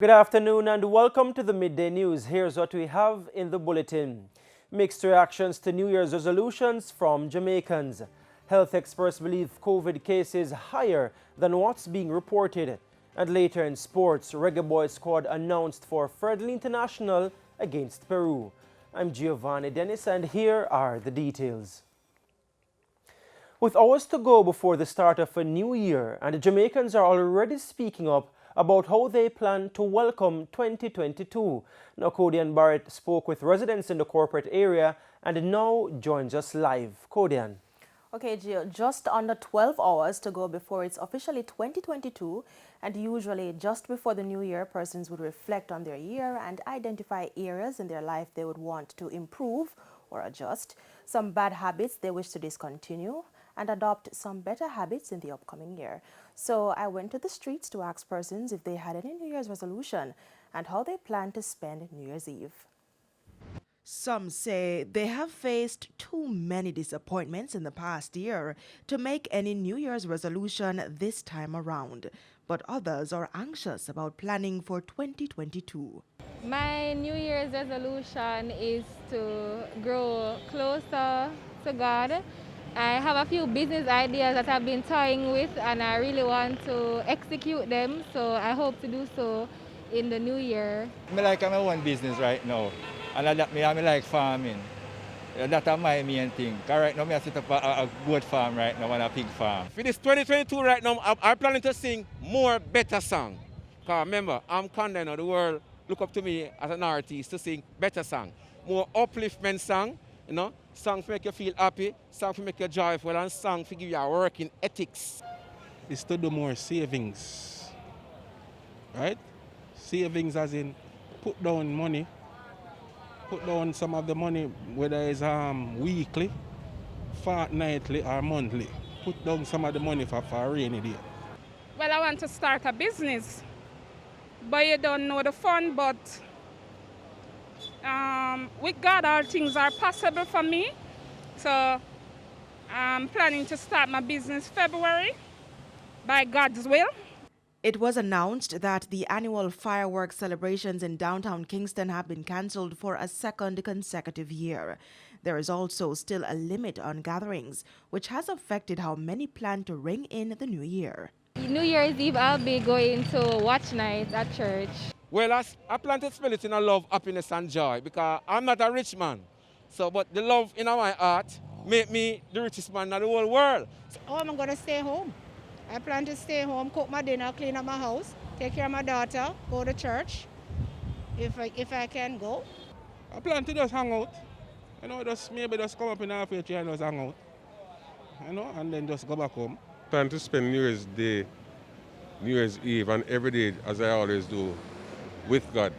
Good afternoon and welcome to the Midday News. Here's what we have in the bulletin. Mixed reactions to New Year's resolutions from Jamaicans. Health experts believe COVID cases higher than what's being reported. And later in sports, Reggae Boy squad announced for friendly international against Peru. I'm Giovanni Dennis and here are the details. With hours to go before the start of a new year, and the Jamaicans are already speaking up about how they plan to welcome 2022. Now, Kodian Barrett spoke with residents in the corporate area and now joins us live. Kodian. Okay, Gio, just under 12 hours to go before it's officially 2022, and usually just before the new year, persons would reflect on their year and identify areas in their life they would want to improve or adjust, some bad habits they wish to discontinue, and adopt some better habits in the upcoming year. So I went to the streets to ask persons if they had any New Year's resolution and how they plan to spend New Year's Eve. Some say they have faced too many disappointments in the past year to make any New Year's resolution this time around, but others are anxious about planning for 2022. My New Year's resolution is to grow closer to God. I have a few business ideas that I've been toying with and I really want to execute them, so I hope to do so in the new year. I like my own business right now, and I like farming. That's my main thing. Because right now I set up a goat farm right now and a pig farm. For this 2022 right now, I'm planning to sing more better song. Because remember, I'm condemned of the world look up to me as an artist to sing better song. More upliftment song, you know, song to make you feel happy, song to make you joyful, and song to give you a working ethics. Is to do more savings, right? Savings as in put down money, put down some of the money, whether it's weekly, fortnightly or monthly. Put down some of the money for a rainy day. Well, I want to start a business, but you don't know the fund, but with God, all things are possible for me. So I'm planning to start my business February by God's will. It was announced that the annual fireworks celebrations in downtown Kingston have been cancelled for a second consecutive year. There is also still a limit on gatherings, which has affected how many plan to ring in the new year. New Year's Eve, I'll be going to watch night at church. Well, I plan to spend it in a love, happiness, and joy because I'm not a rich man. So, but the love in my heart make me the richest man in the whole world. Oh, I'm going to stay home. I plan to stay home, cook my dinner, clean up my house, take care of my daughter, go to church, if I can go. I plan to just hang out, maybe just come up in halfway tree and just hang out, and then just go back home. Plan to spend New Year's Day, New Year's Eve, and every day, as I always do, with God.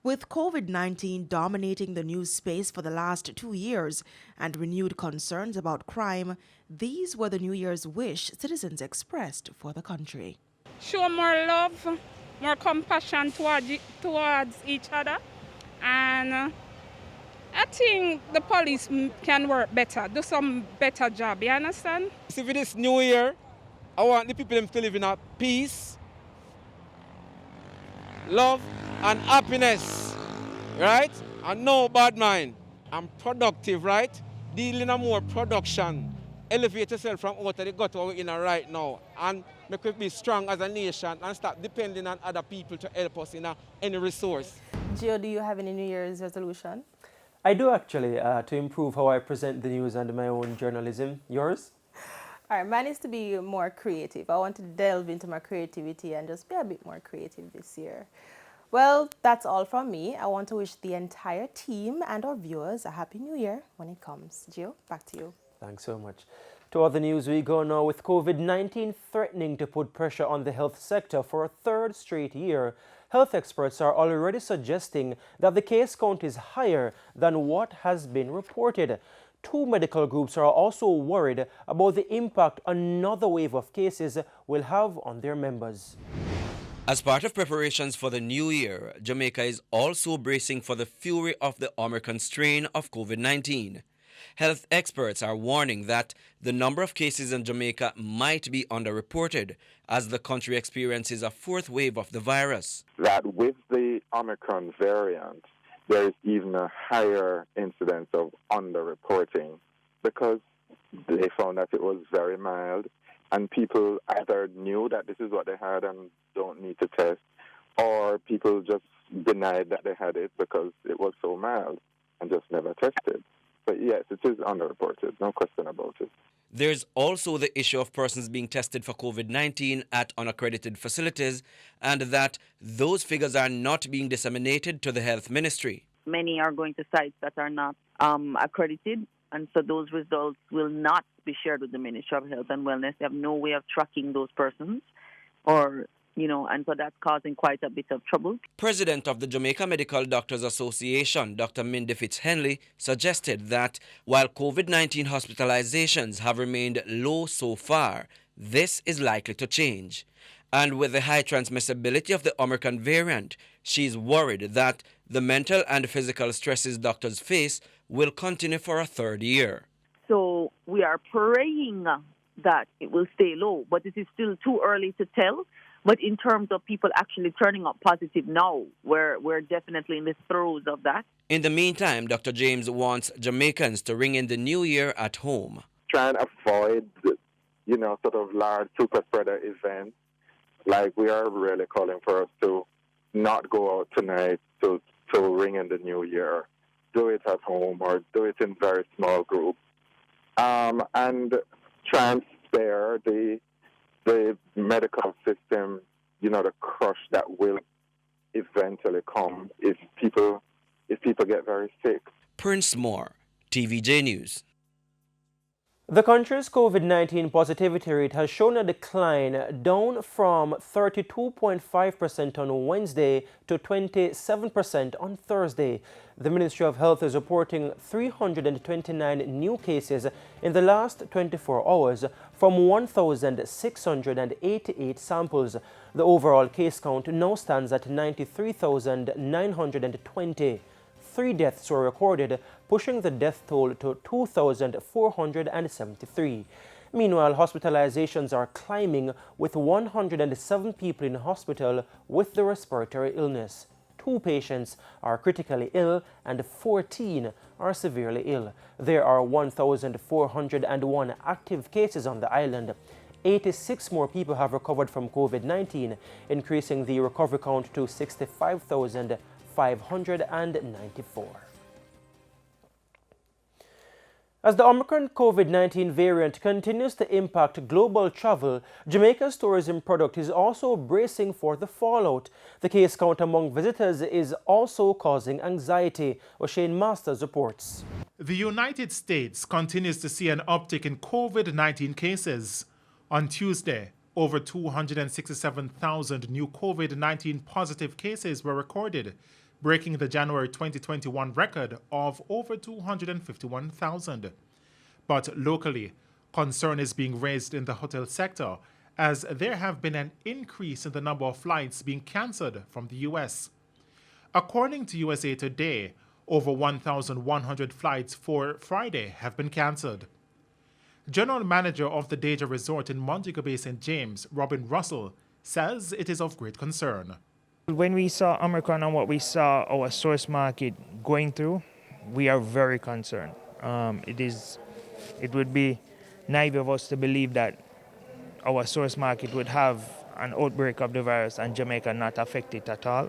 With COVID-19 dominating the news space for the last 2 years and renewed concerns about crime, these were the New Year's wish citizens expressed for the country. Show more love, more compassion towards each other, and I think the police can work better, do some better job, you understand? See, for this new year, I want the people to live in a peace, love, and happiness, right? And no bad mind. I'm productive, right? Dealing a more production. Elevate yourself from out of the gutter we're in right now and make it be strong as a nation and stop depending on other people to help us in any resource. Gio, do you have any New Year's resolution? I do actually, to improve how I present the news and my own journalism. Yours? All right, mine is to be more creative. I want to delve into my creativity and just be a bit more creative this year. Well, that's all from me. I want to wish the entire team and our viewers a happy new year when it comes. Gio, back to you. Thanks so much. To other news we go now. With COVID-19 threatening to put pressure on the health sector for a third straight year, health experts are already suggesting that the case count is higher than what has been reported. Two medical groups are also worried about the impact another wave of cases will have on their members. As part of preparations for the new year, Jamaica is also bracing for the fury of the Omicron strain of COVID-19. Health experts are warning that the number of cases in Jamaica might be underreported as the country experiences a fourth wave of the virus. That with the Omicron variant, there is even a higher incidence of underreporting because they found that it was very mild and people either knew that this is what they had and don't need to test, or people just denied that they had it because it was so mild and just never tested. But yes, it is underreported, no question about it. There's also the issue of persons being tested for COVID-19 at unaccredited facilities and that those figures are not being disseminated to the health ministry. Many are going to sites that are not accredited, and so those results will not be shared with the Ministry of Health and Wellness. They have no way of tracking those persons and so that's causing quite a bit of trouble. President of the Jamaica Medical Doctors Association, Dr. Mindy Fitzhenley, suggested that while COVID-19 hospitalizations have remained low so far, this is likely to change. And with the high transmissibility of the Omicron variant, she's worried that the mental and physical stresses doctors face will continue for a third year. So we are praying that it will stay low, but it is still too early to tell. But in terms of people actually turning up positive now, we're definitely in the throes of that. In the meantime, Dr. James wants Jamaicans to ring in the new year at home. Try and avoid, sort of large super spreader events. Like we are really calling for us to not go out tonight to ring in the new year. Do it at home or do it in very small groups. And try and spare the medical system, the crush that will eventually come if people get very sick. Prince Moore, TVJ News. The country's COVID-19 positivity rate has shown a decline, down from 32.5% on Wednesday to 27% on Thursday. The Ministry of Health is reporting 329 new cases in the last 24 hours from 1,688 samples. The overall case count now stands at 93,920. 3 deaths were recorded, pushing the death toll to 2,473. Meanwhile, hospitalizations are climbing, with 107 people in hospital with the respiratory illness. 2 patients are critically ill and 14 are severely ill. There are 1,401 active cases on the island. 86 more people have recovered from COVID-19, increasing the recovery count to 65,594. As the Omicron COVID-19 variant continues to impact global travel, Jamaica's tourism product is also bracing for the fallout. The case count among visitors is also causing anxiety, O'Shane Masters reports. The United States continues to see an uptick in COVID-19 cases. On Tuesday, over 267,000 new COVID-19 positive cases were recorded, breaking the January 2021 record of over 251,000. But locally, concern is being raised in the hotel sector as there have been an increase in the number of flights being cancelled from the U.S. According to USA Today, over 1,100 flights for Friday have been cancelled. General Manager of the Deja Resort in Montego Bay, St. James, Robin Russell, says it is of great concern. When we saw Omicron and what we saw our source market going through, we are very concerned. It would be naive of us to believe that our source market would have an outbreak of the virus and Jamaica not affected at all.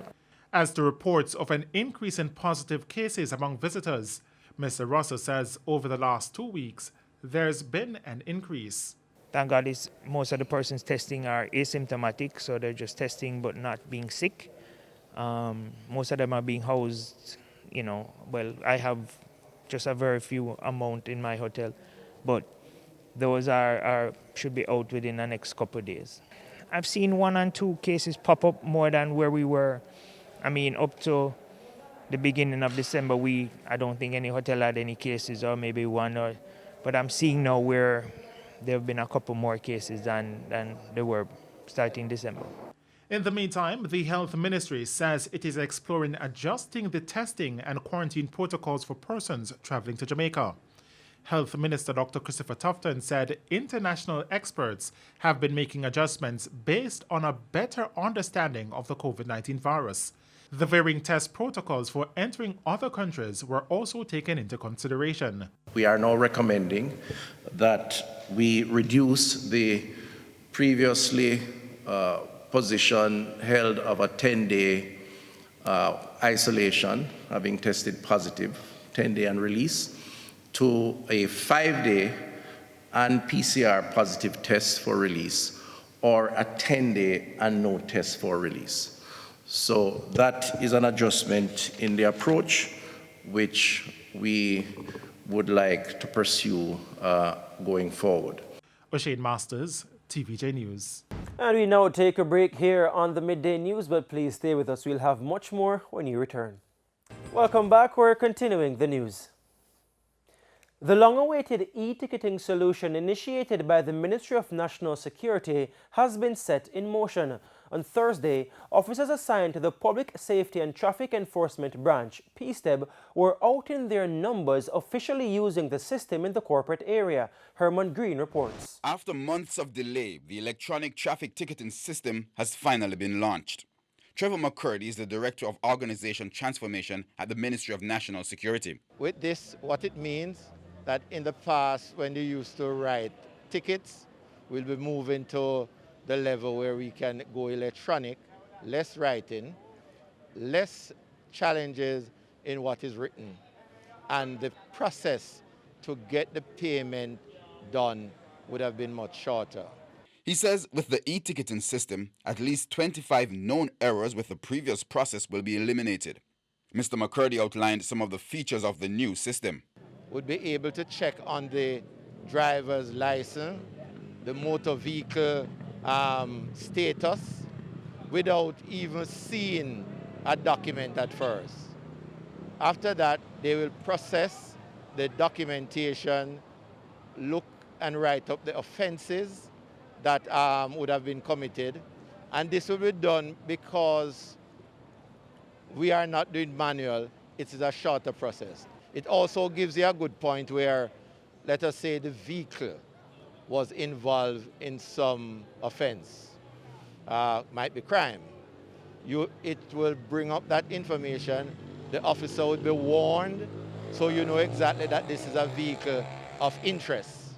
As to reports of an increase in positive cases among visitors, Mr. Russell says over the last 2 weeks, there's been an increase. Thank God most of the persons testing are asymptomatic, so they're just testing but not being sick. Most of them are being housed, I have just a very few amount in my hotel, but those should be out within the next couple of days. I've seen 1 and 2 cases pop up more than where we were. Up to the beginning of December, I don't think any hotel had any cases, or maybe one, but I'm seeing now where there have been a couple more cases than there were starting December. In the meantime, the Health Ministry says it is exploring adjusting the testing and quarantine protocols for persons traveling to Jamaica. Health Minister Dr. Christopher Tufton said international experts have been making adjustments based on a better understanding of the COVID-19 virus. The varying test protocols for entering other countries were also taken into consideration. We are now recommending that we reduce the previously position held of a 10-day isolation, having tested positive, 10-day and release, to a 5-day and PCR positive test for release, or a 10-day and no test for release. So that is an adjustment in the approach which we would like to pursue going forward. O'Shane Masters, TVJ News. And we now take a break here on the Midday News, but please stay with us. We'll have much more when you return. Welcome back. We're continuing the news. The long-awaited e-ticketing solution initiated by the Ministry of National Security has been set in motion. On Thursday, officers assigned to the Public Safety and Traffic Enforcement Branch, PSTEB, were out in their numbers officially using the system in the corporate area. Herman Green reports. After months of delay, the electronic traffic ticketing system has finally been launched. Trevor McCurdy is the Director of Organization Transformation at the Ministry of National Security. With this, what it means that in the past, when they used to write tickets, we'll be moving to the level where we can go electronic, less writing, less challenges in what is written, and the process to get the payment done would have been much shorter. He says with the e-ticketing system, at least 25 known errors with the previous process will be eliminated. Mr. McCurdy outlined some of the features of the new system. Would be able to check on the driver's license, the motor vehicle status, without even seeing a document at first. After that, they will process the documentation, look and write up the offenses that would have been committed. And this will be done because we are not doing manual, it is a shorter process. It also gives you a good point where, let us say, the vehicle was involved in some offense, might be crime. It will bring up that information. The officer would be warned, so you know exactly that this is a vehicle of interest.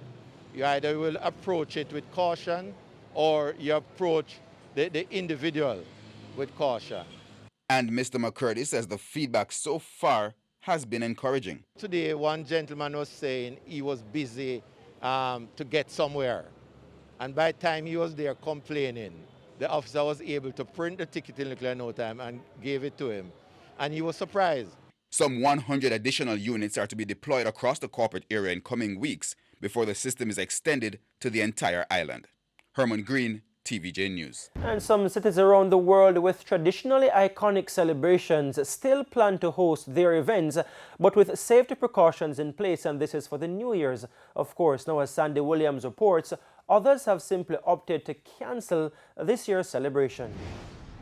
You either will approach it with caution or you approach the individual with caution. And Mr. McCurdy says the feedback so far has been encouraging. Today, one gentleman was saying he was busy to get somewhere. And by the time he was there complaining, the officer was able to print the ticket in no time and gave it to him. And he was surprised. Some 100 additional units are to be deployed across the corporate area in coming weeks before the system is extended to the entire island. Herman Green, TVJ News. And some cities around the world with traditionally iconic celebrations still plan to host their events, but with safety precautions in place, and this is for the New Year's. Of course, now as Sandy Williams reports, others have simply opted to cancel this year's celebration.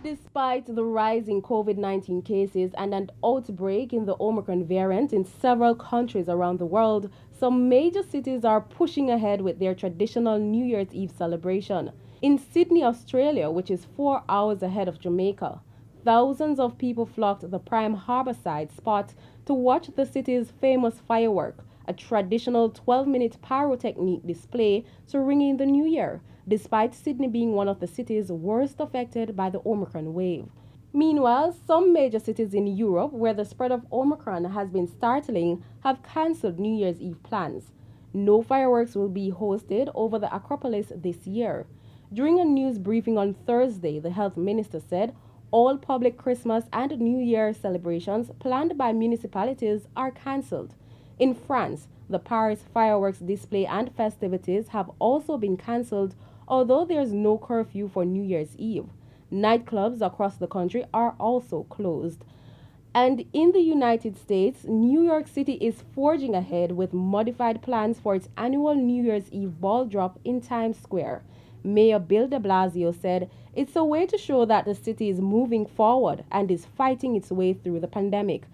Despite the rise in COVID-19 cases and an outbreak in the Omicron variant in several countries around the world, some major cities are pushing ahead with their traditional New Year's Eve celebration. In Sydney, Australia, which is 4 hours ahead of Jamaica, thousands of people flocked to the prime harborside spot to watch the city's famous firework, a traditional 12-minute pyrotechnic display to ring in the new year, despite Sydney being one of the cities worst affected by the Omicron wave. Meanwhile, some major cities in Europe, where the spread of Omicron has been startling, have cancelled New Year's Eve plans. No fireworks will be hosted over the Acropolis this year. During a news briefing on Thursday, the health minister said all public Christmas and New Year celebrations planned by municipalities are cancelled. In France, the Paris fireworks display and festivities have also been cancelled, although there's no curfew for New Year's Eve. Nightclubs across the country are also closed. And in the United States, New York City is forging ahead with modified plans for its annual New Year's Eve ball drop in Times Square. Mayor Bill de Blasio said it's a way to show that the city is moving forward and is fighting its way through the pandemic.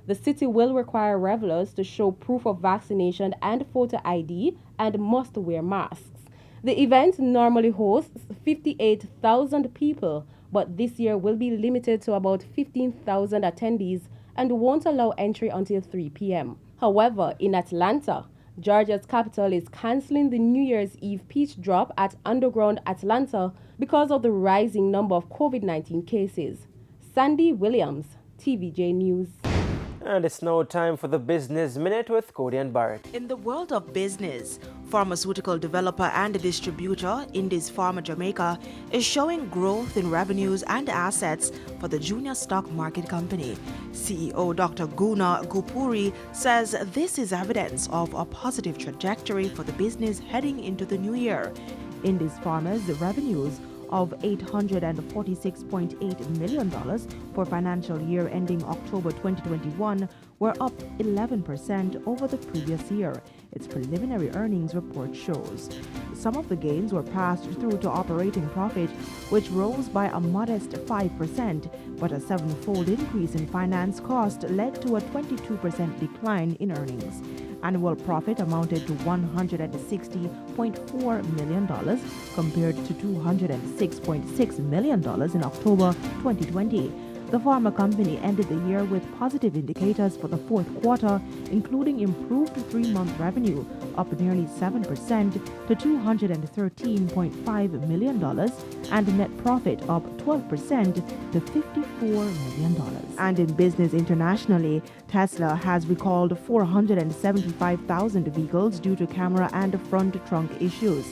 The city will require revelers to show proof of vaccination and photo ID and must wear masks. The event normally hosts 58,000 people, but this year will be limited to about 15,000 attendees and won't allow entry until 3 p.m. However, in Atlanta, Georgia's capital is canceling the New Year's Eve pitch drop at Underground Atlanta because of the rising number of COVID-19 cases. Sandy Williams, TVJ News. And it's now time for the Business Minute with Cody and Barrett. In the world of business, pharmaceutical developer and distributor Indies Pharma Jamaica is showing growth in revenues and assets for the junior stock market company. CEO Dr. Guna Gupuri says this is evidence of a positive trajectory for the business heading into the new year. Indies Pharma's revenues of $846.8 million for financial year ending October 2021 were up 11% over the previous year, its preliminary earnings report shows. Some of the gains were passed through to operating profit, which rose by a modest 5%, but a sevenfold increase in finance cost led to a 22% decline in earnings. Annual profit amounted to $160.4 million compared to $206.6 million in October 2020. The pharma company ended the year with positive indicators for the fourth quarter, including improved three-month revenue, up nearly 7% to $213.5 million, and net profit up 12% to $54 million. And in business internationally, Tesla has recalled 475,000 vehicles due to camera and front trunk issues.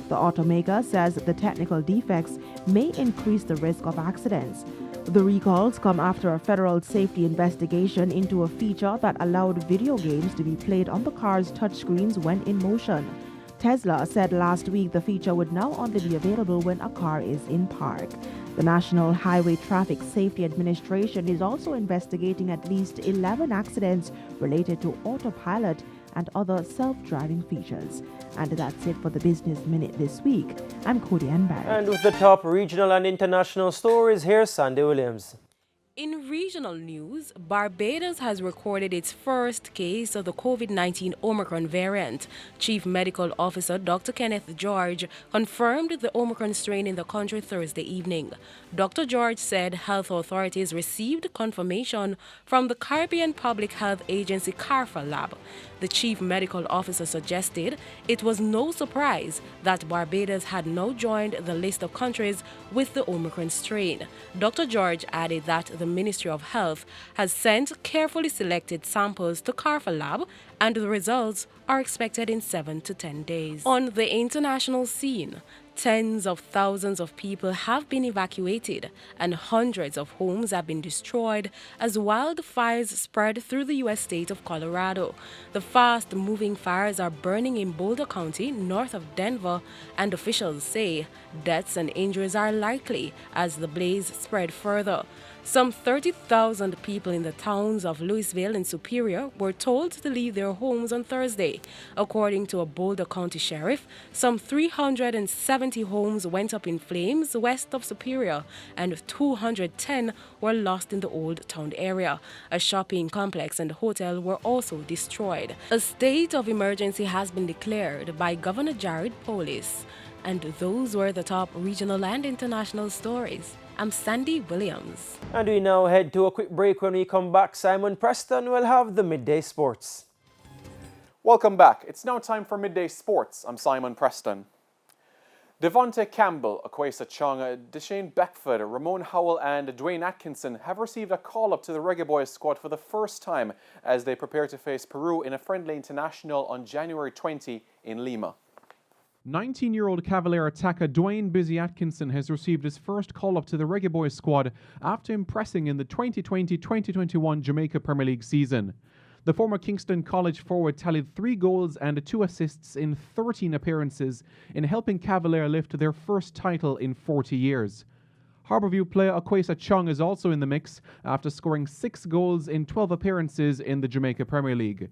The automaker says the technical defects may increase the risk of accidents. The recalls come after a federal safety investigation into a feature that allowed video games to be played on the car's touchscreens when in motion. Tesla said last week the feature would now only be available when a car is in park. The National Highway Traffic Safety Administration is also investigating at least 11 accidents related to autopilot and other self-driving features. And that's it for the Business Minute this week. I'm Cody Ann Barrett. And with the top regional and international stories, here's Sandy Williams. In regional news, Barbados has recorded its first case of the COVID-19 Omicron variant. Chief Medical Officer Dr. Kenneth George confirmed the Omicron strain in the country Thursday evening. Dr. George said health authorities received confirmation from the Caribbean Public Health Agency CARFA lab. The chief medical officer suggested it was no surprise that Barbados had now joined the list of countries with the Omicron strain. Dr. George added that the Ministry of Health has sent carefully selected samples to CARFA lab and the results are expected in 7 to 10 days. On the international scene, tens of thousands of people have been evacuated and hundreds of homes have been destroyed as wildfires spread through the U.S. state of Colorado. The fast-moving fires are burning in Boulder County, north of Denver, and officials say deaths and injuries are likely as the blaze spread further. Some 30,000 people in the towns of Louisville and Superior were told to leave their homes on Thursday. According to a Boulder County sheriff, some 370 homes went up in flames west of Superior and 210 were lost in the Old Town area. A shopping complex and hotel were also destroyed. A state of emergency has been declared by Governor Jared Polis. And those were the top regional and international stories. I'm Sandy Williams. And we now head to a quick break. When we come back, Simon Preston will have the Midday Sports. Welcome back. It's now time for Midday Sports. I'm Simon Preston. Devonte Campbell, Akwesa Chung, Deshane Beckford, Ramon Howell and Dwayne Atkinson have received a call-up to the Reggae Boys squad for the first time as they prepare to face Peru in a friendly international on January 20 in Lima. 19-year-old Cavalier attacker Dwayne Busy Atkinson has received his first call-up to the Reggae Boys squad after impressing in the 2020-2021 Jamaica Premier League season. The former Kingston College forward tallied 3 goals and 2 assists in 13 appearances in helping Cavalier lift their first title in 40 years. Harbourview player Akwesa Chung is also in the mix after scoring 6 goals in 12 appearances in the Jamaica Premier League.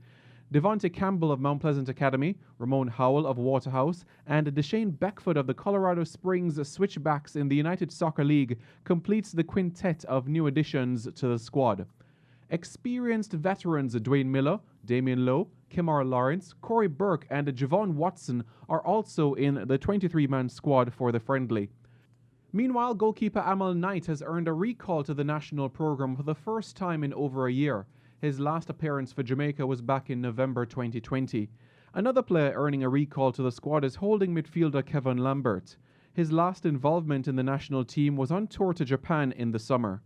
Devonte Campbell of Mount Pleasant Academy, Ramon Howell of Waterhouse, and Deshane Beckford of the Colorado Springs Switchbacks in the United Soccer League completes the quintet of new additions to the squad. Experienced veterans Dwayne Miller, Damian Lowe, Kimar Lawrence, Corey Burke and Javon Watson are also in the 23-man squad for the friendly. Meanwhile, goalkeeper Amal Knight has earned a recall to the national programme for the first time in over a year. His last appearance for Jamaica was back in November 2020. Another player earning a recall to the squad is holding midfielder Kevin Lambert. His last involvement in the national team was on tour to Japan in the summer.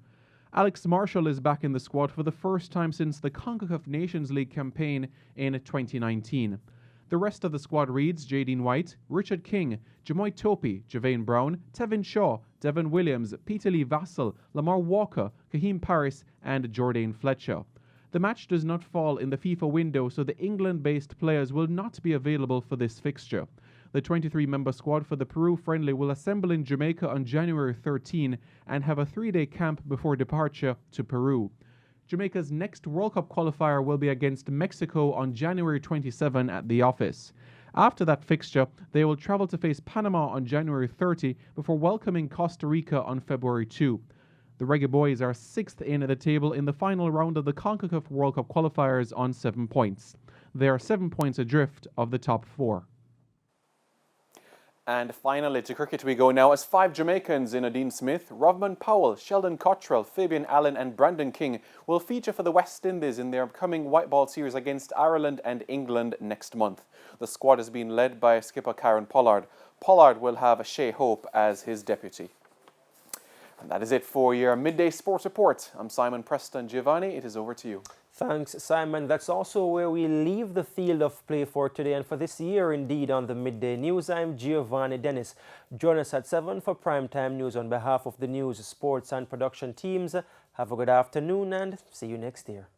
Alex Marshall is back in the squad for the first time since the CONCACAF Nations League campaign in 2019. The rest of the squad reads Jadine White, Richard King, Jamoy Topi, Javane Brown, Tevin Shaw, Devon Williams, Peter Lee Vassell, Lamar Walker, Kaheem Paris and Jordan Fletcher. The match does not fall in the FIFA window, so the England-based players will not be available for this fixture. The 23-member squad for the Peru friendly will assemble in Jamaica on January 13 and have a 3-day camp before departure to Peru. Jamaica's next World Cup qualifier will be against Mexico on January 27 at the office. After that fixture, they will travel to face Panama on January 30 before welcoming Costa Rica on February 2. The Reggae Boys are 6th in the table in the final round of the CONCACAF World Cup qualifiers on 7 points. They are 7 points adrift of the top 4. And finally, to cricket we go now as 5 Jamaicans in Dean Smith, Rovman Powell, Sheldon Cottrell, Fabian Allen and Brandon King will feature for the West Indies in their upcoming white ball series against Ireland and England next month. The squad is being led by skipper Karen Pollard. Pollard will have Shea Hope as his deputy. And that is it for your Midday Sports Report. I'm Simon Preston. Giovanni, it is over to you. Thanks, Simon. That's also where we leave the field of play for today and for this year indeed on the Midday News. I'm Giovanni Dennis. Join us at 7 for primetime news on behalf of the news, sports and production teams. Have a good afternoon and see you next year.